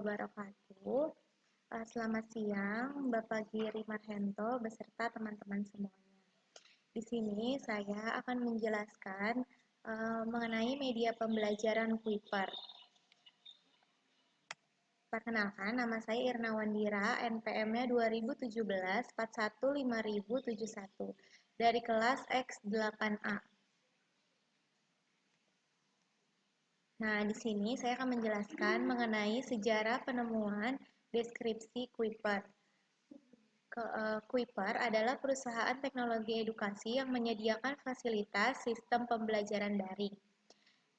wabarakatuh. Selamat siang, Bapak Giri Marhento beserta teman-teman semuanya. Di sini saya akan menjelaskan mengenai media pembelajaran Kuiper. Perkenalkan, nama saya Irna Wandira, NPM-nya 2017-415071 dari kelas X8A. Nah, di sini saya akan menjelaskan mengenai sejarah penemuan deskripsi Kuiper. Kuiper adalah perusahaan teknologi edukasi yang menyediakan fasilitas sistem pembelajaran daring,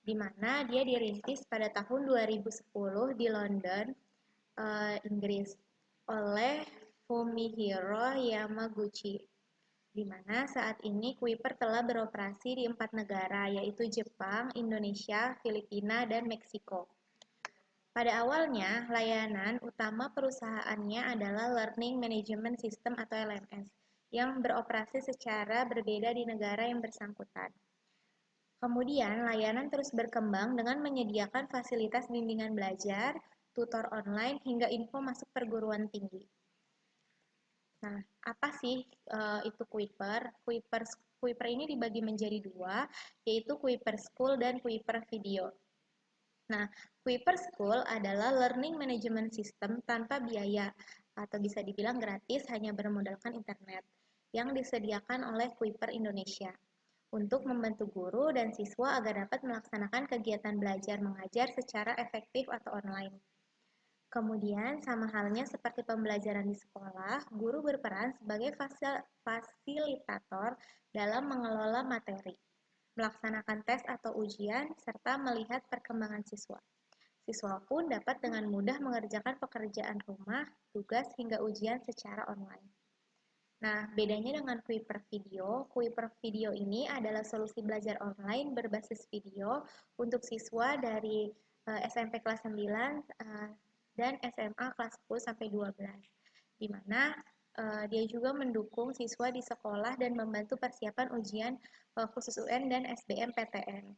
di mana dia dirintis pada tahun 2010 di London, Inggris, oleh Fumihiro Yamaguchi, di mana saat ini Kuiper telah beroperasi di 4 negara, yaitu Jepang, Indonesia, Filipina, dan Meksiko. Pada awalnya, layanan utama perusahaannya adalah Learning Management System atau LMS, yang beroperasi secara berbeda di negara yang bersangkutan. Kemudian, layanan terus berkembang dengan menyediakan fasilitas bimbingan belajar, tutor online, hingga info masuk perguruan tinggi. Nah, apa sih itu Kuiper? Kuiper ini dibagi menjadi dua, yaitu Kuiper School dan Kuiper Video. Nah, Kuiper School adalah learning management system tanpa biaya atau bisa dibilang gratis hanya bermodalkan internet yang disediakan oleh Kuiper Indonesia untuk membantu guru dan siswa agar dapat melaksanakan kegiatan belajar mengajar secara efektif atau online. Kemudian, sama halnya seperti pembelajaran di sekolah, guru berperan sebagai fasilitator dalam mengelola materi, melaksanakan tes atau ujian, serta melihat perkembangan siswa. Siswa pun dapat dengan mudah mengerjakan pekerjaan rumah, tugas, hingga ujian secara online. Nah, bedanya dengan Kuiper Video ini adalah solusi belajar online berbasis video untuk siswa dari SMP kelas 9 dan SMA kelas 10 sampai 12, di mana dia juga mendukung siswa di sekolah dan membantu persiapan ujian khusus UN dan SBMPTN,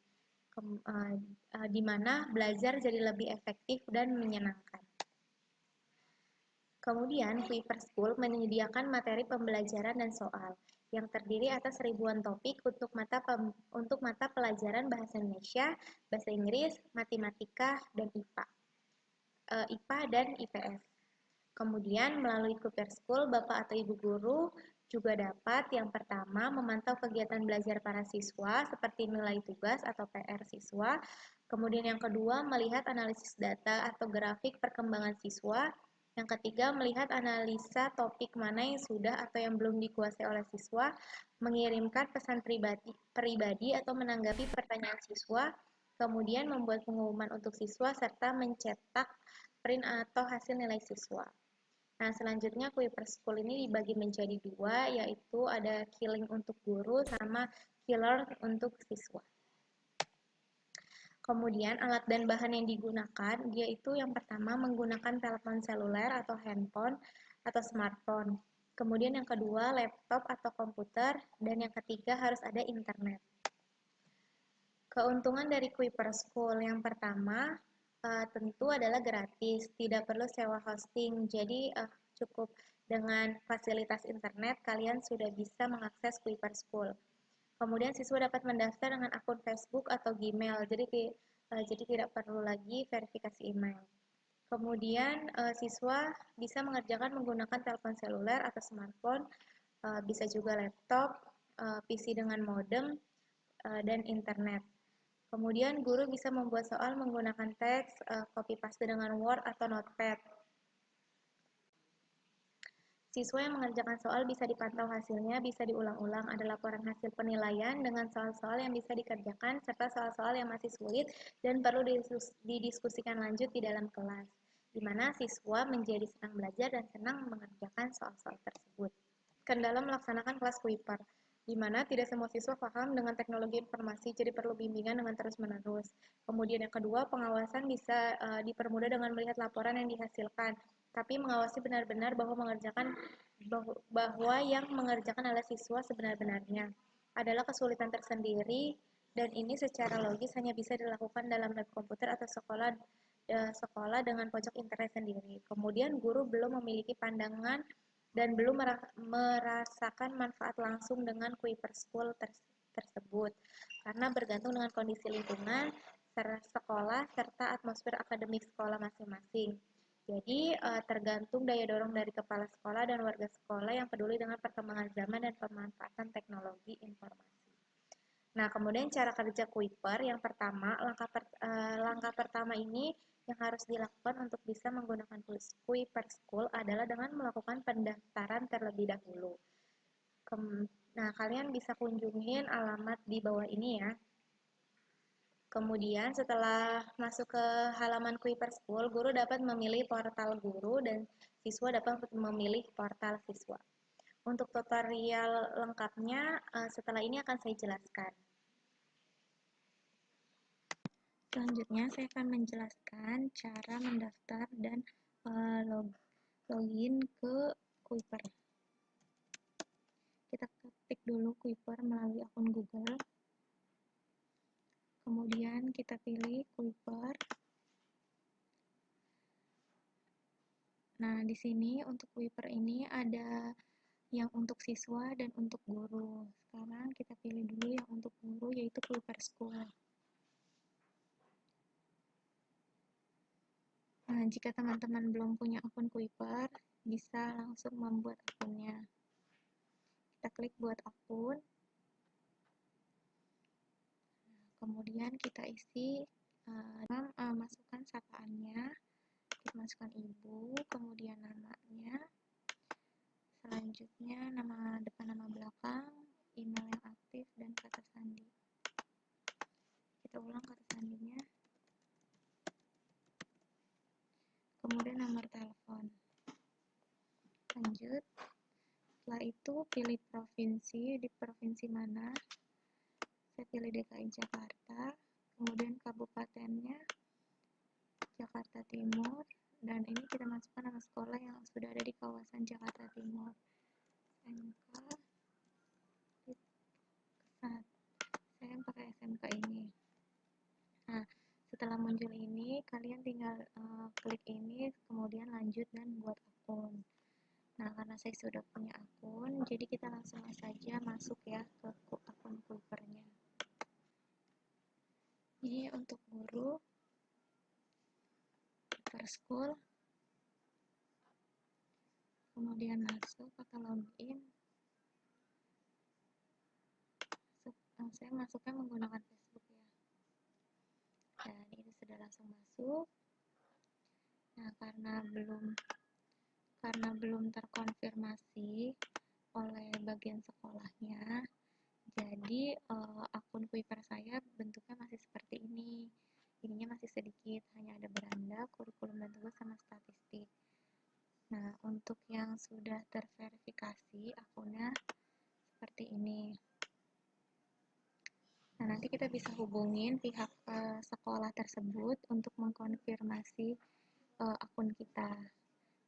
di mana belajar jadi lebih efektif dan menyenangkan. Kemudian, Kuiper School menyediakan materi pembelajaran dan soal yang terdiri atas ribuan topik untuk mata pelajaran bahasa Indonesia, bahasa Inggris, matematika, dan IPA dan IPS. Kemudian, melalui Kuiper School, Bapak atau Ibu guru juga dapat yang pertama memantau kegiatan belajar para siswa seperti nilai tugas atau PR siswa. Kemudian yang kedua, melihat analisis data atau grafik perkembangan siswa. Yang ketiga, melihat analisa topik mana yang sudah atau yang belum dikuasai oleh siswa, mengirimkan pesan pribadi atau menanggapi pertanyaan siswa, kemudian membuat pengumuman untuk siswa, serta mencetak print atau hasil nilai siswa. Nah, selanjutnya Kuiper School ini dibagi menjadi dua, yaitu ada Killing untuk guru sama Killer untuk siswa. Kemudian alat dan bahan yang digunakan, yaitu yang pertama menggunakan telepon seluler atau handphone atau smartphone. Kemudian yang kedua laptop atau komputer, dan yang ketiga harus ada internet. Keuntungan dari Kuiper School yang pertama tentu adalah gratis, tidak perlu sewa hosting, jadi cukup dengan fasilitas internet kalian sudah bisa mengakses Kuiper School. Kemudian siswa dapat mendaftar dengan akun Facebook atau Gmail, jadi tidak perlu lagi verifikasi email. Kemudian siswa bisa mengerjakan menggunakan telepon seluler atau smartphone, bisa juga laptop, PC dengan modem, dan internet. Kemudian guru bisa membuat soal menggunakan teks, copy paste dengan Word atau Notepad. Siswa yang mengerjakan soal bisa dipantau hasilnya, bisa diulang-ulang, ada laporan hasil penilaian dengan soal-soal yang bisa dikerjakan, serta soal-soal yang masih sulit dan perlu didiskusikan lanjut di dalam kelas, di mana siswa menjadi senang belajar dan senang mengerjakan soal-soal tersebut. Kendala melaksanakan kelas Kuiper, di mana tidak semua siswa paham dengan teknologi informasi, jadi perlu bimbingan dengan terus-menerus. Kemudian yang kedua, pengawasan bisa dipermudah dengan melihat laporan yang dihasilkan, tapi mengawasi benar-benar bahwa yang mengerjakan adalah siswa sebenar-benarnya. Adalah kesulitan tersendiri, dan ini secara logis hanya bisa dilakukan dalam lab komputer atau sekolah sekolah dengan pojok internet sendiri. Kemudian guru belum memiliki pandangan dan belum merasakan manfaat langsung dengan Kuiper School tersebut karena bergantung dengan kondisi lingkungan, sekolah, serta atmosfer akademik sekolah masing-masing. Jadi, tergantung daya dorong dari kepala sekolah dan warga sekolah yang peduli dengan perkembangan zaman dan pemanfaatan teknologi informasi. Nah, kemudian cara kerja Kuiper yang pertama, langkah pertama ini yang harus dilakukan untuk bisa menggunakan Kuiper School adalah dengan melakukan pendaftaran terlebih dahulu. Nah, kalian bisa kunjungin alamat di bawah ini ya. Kemudian setelah masuk ke halaman Kuiper School, guru dapat memilih portal guru dan siswa dapat memilih portal siswa. Untuk tutorial lengkapnya, setelah ini akan saya jelaskan. Selanjutnya, saya akan menjelaskan cara mendaftar dan login ke Kuiper. Kita ketik dulu Kuiper melalui akun Google. Kemudian kita pilih Kuiper. Nah, di sini untuk Kuiper ini ada yang untuk siswa dan untuk guru. Sekarang kita pilih dulu yang untuk guru, yaitu Kuiper School. Nah, jika teman-teman belum punya akun Kuiper, bisa langsung membuat akunnya. Kita klik buat akun. Kemudian kita isi, masukkan sapaannya, masukkan ibu, kemudian namanya, selanjutnya nama depan, nama belakang, email yang aktif, dan kata sandi. Kita ulang kata sandinya. Kemudian nomor telepon. Lanjut. Setelah itu pilih provinsi, di provinsi mana. Saya pilih DKI Jakarta. Kemudian kabupatennya Jakarta Timur. Dan ini kita masukkan nama sekolah yang sudah ada di kawasan Jakarta Timur. SMK. Saya pakai SMK ini. Nah, setelah muncul ini, kalian tinggal klik ini, kemudian lanjut dan buat akun. Nah, karena saya sudah punya akun, jadi kita langsung saja masuk ya ke akun Kuipernya. Ini untuk guru, Kuiper School. Kemudian masuk atau login. Saya masuknya menggunakan Facebook ya. Dan ini sudah langsung masuk. Nah, karena belum terkonfirmasi oleh bagian sekolahnya, jadi akun Kuiper saya bentuknya masih seperti ini. Ininya masih sedikit, hanya ada beranda, kurikulum dan tugas sama statistik. Nah, untuk yang sudah terverifikasi akunnya seperti ini. Nah, nanti kita bisa hubungin pihak sekolah tersebut untuk mengkonfirmasi akun kita.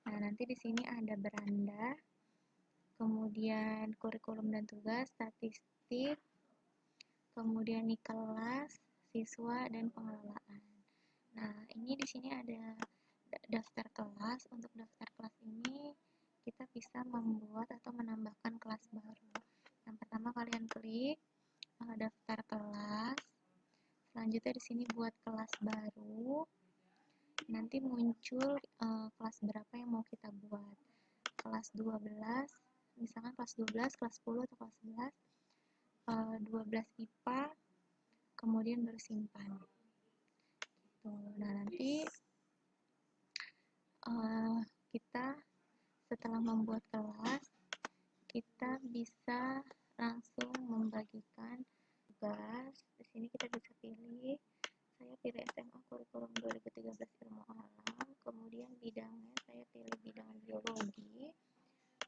Nah, nanti di sini ada beranda, kemudian kurikulum dan tugas, statistik, kemudian nik kelas, siswa, dan pengelolaan. Nah, ini di sini ada daftar kelas. Untuk daftar kelas ini kita bisa membuat atau menambahkan kelas baru. Yang pertama kalian klik daftar kelas. Selanjutnya di sini buat kelas baru. Nanti muncul kelas berapa yang mau kita buat. Kelas 12, misalkan kelas 12, kelas 10 atau kelas 11. 12 IPA, kemudian bersimpan. Gitu. Nah, nanti kita setelah membuat kelas, kita bisa langsung membagikan tugas. Di sini kita bisa pilih, saya pilih SMA kurikulum 2013 ilmu alam, kemudian bidangnya saya pilih bidang biologi,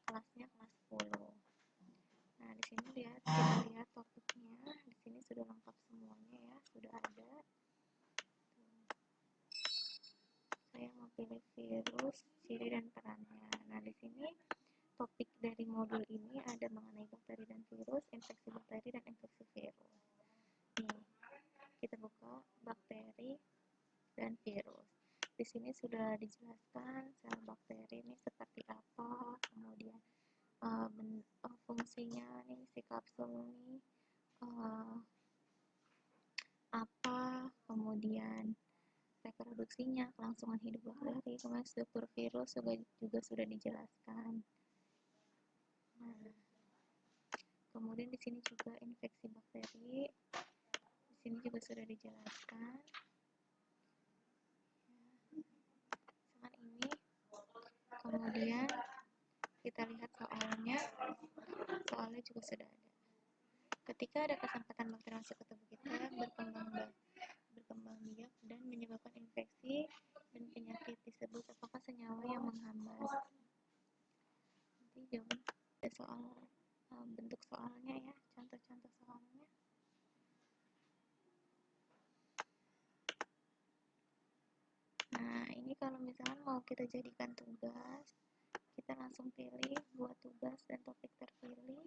kelasnya kelas 10. Nah, di sini kita lihat topiknya, di sini sudah lengkap semuanya ya, sudah ada. Saya mau pilih virus, ciri dan perannya. Nah, di sini topik dari modul ini ada mengenai bakteri dan virus, infeksi bakteri dan infeksi virus. Nih, kita buka bakteri dan virus. sini sudah dijelaskan sel bakteri ini seperti apa, kemudian fungsinya nih si kapsul ini apa, kemudian reproduksinya, kelangsungan hidup bakteri, kemudian struktur virus juga sudah dijelaskan. Nah, kemudian di sini juga infeksi bakteri, di sini juga sudah dijelaskan. Dengan ini, kemudian kita lihat soalnya juga sudah ada. Ketika ada kesempatan bakteri masuk ke tubuh kita, berkembang biak dan menyebabkan infeksi dan penyakit disebut apakah senyawa yang menghambat. Nanti jawaban ada soal bentuk soalnya ya, contoh-contoh soalnya. Nah, ini kalau misalkan mau kita jadikan tugas, kita langsung pilih buat tugas dan topik terpilih.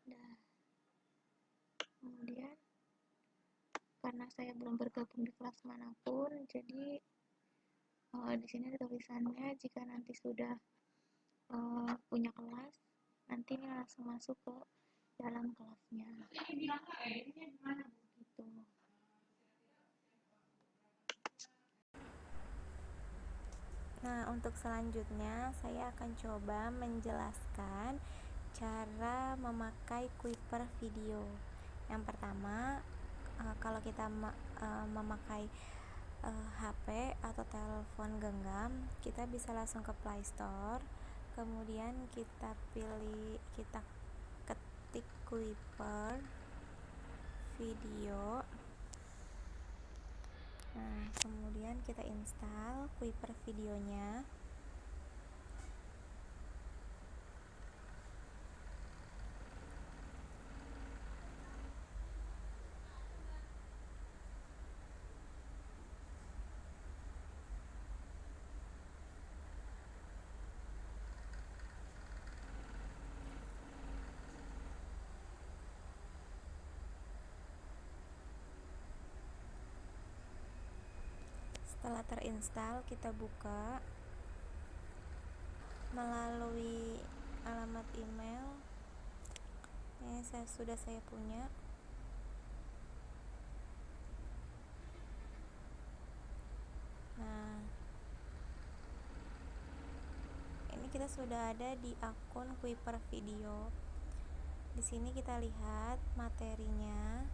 Nah, kemudian karena saya belum bergabung di kelas manapun, jadi di sini ada tulisannya jika nanti sudah punya kelas, nanti ini langsung masuk ke dalam kelasnya. Gitu. Nah, untuk selanjutnya saya akan coba menjelaskan cara memakai Kuiper video. Yang pertama, kalau kita memakai HP atau telepon genggam, kita bisa langsung ke Play Store, kemudian kita ketik Kuiper video. Nah, kemudian kita install Kuiper videonya. Setelah terinstall, kita buka melalui alamat email. Ini sudah saya punya. Nah, ini kita sudah ada di akun Kuiper video. Di sini kita lihat materinya.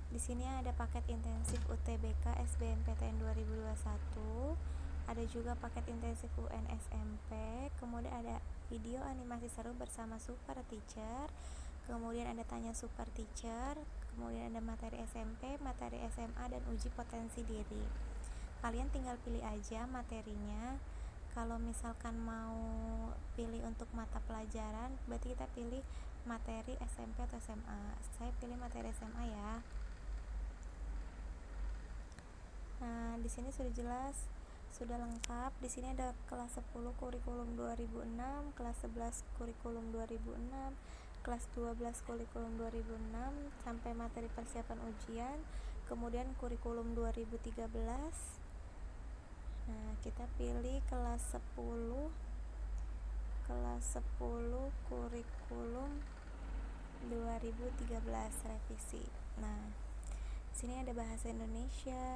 Di sini ada paket intensif UTBK SBMPTN 2021, ada juga paket intensif UN SMP, kemudian ada video animasi seru bersama Super Teacher, kemudian ada tanya Super Teacher, kemudian ada materi SMP, materi SMA, dan uji potensi diri. Kalian tinggal pilih aja materinya. Kalau misalkan mau pilih untuk mata pelajaran, berarti kita pilih materi SMP atau SMA. Saya pilih materi SMA ya. Nah, di sini sudah jelas, sudah lengkap. Di sini ada kelas 10 kurikulum 2006, kelas 11 kurikulum 2006, kelas 12 kurikulum 2006 sampai materi persiapan ujian, kemudian kurikulum 2013. Nah, kita pilih kelas 10 kurikulum 2013 revisi. Nah, sini ada bahasa Indonesia.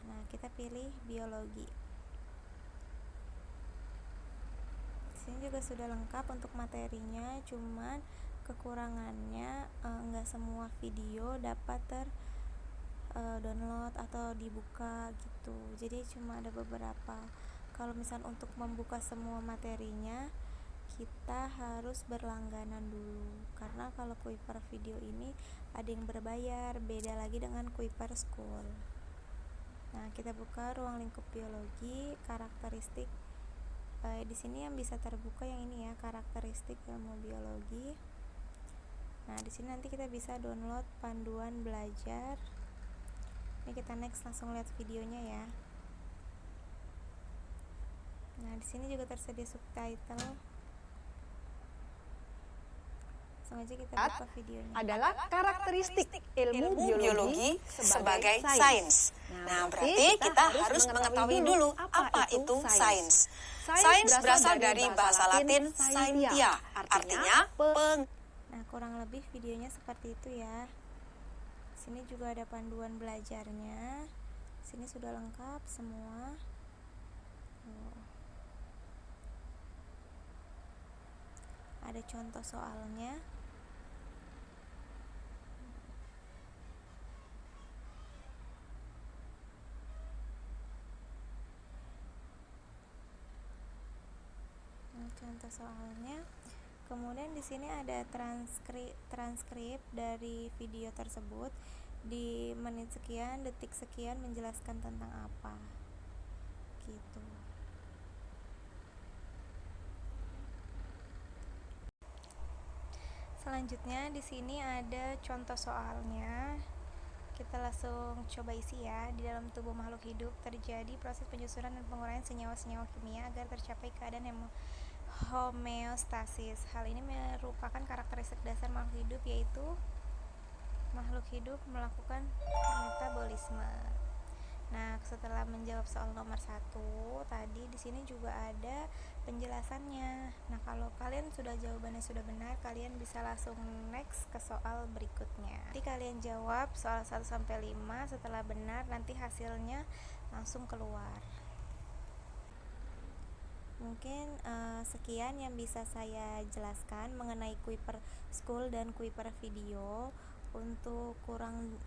Nah, kita pilih biologi. Sini juga sudah lengkap untuk materinya, cuman kekurangannya nggak semua video dapat download atau dibuka gitu. Jadi cuma ada beberapa. Kalau misal untuk membuka semua materinya, kita harus berlangganan dulu. Karena kalau Kuiper video ini ada yang berbayar, beda lagi dengan Kuiper School. Nah, kita buka ruang lingkup biologi, karakteristik. Di sini yang bisa terbuka yang ini ya, karakteristik ilmu biologi. Nah, di sini nanti kita bisa download panduan belajar. Ini kita next, langsung lihat videonya ya. Nah, di sini juga tersedia subtitle. Langsung aja kita buka videonya. Adalah karakteristik ilmu biologi sebagai sains. Nah, berarti kita harus mengetahui dulu apa itu sains. Sains berasal dari bahasa Latin scientia, artinya Nah, kurang lebih videonya seperti itu ya. Sini juga ada panduan belajarnya. Sini sudah lengkap semua. Ada contoh soalnya. Contoh soalnya. Kemudian di sini ada transkrip dari video tersebut di menit sekian, detik sekian menjelaskan tentang apa. Gitu. Selanjutnya di sini ada contoh soalnya. Kita langsung coba isi ya. Di dalam tubuh makhluk hidup terjadi proses penyusunan dan penguraian senyawa-senyawa kimia agar tercapai keadaan homeostasis. Hal ini merupakan karakteristik dasar makhluk hidup, yaitu makhluk hidup melakukan metabolisme. Nah, setelah menjawab soal nomor 1 tadi, di sini juga ada penjelasannya. Nah, kalau kalian jawabannya sudah benar, kalian bisa langsung next ke soal berikutnya. Nanti kalian jawab soal 1 sampai 5, setelah benar nanti hasilnya langsung keluar. Mungkin sekian yang bisa saya jelaskan mengenai Kuiper School dan Kuiper video. Untuk kurang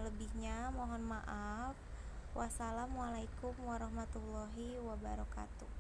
lebihnya mohon maaf. Wassalamualaikum warahmatullahi wabarakatuh.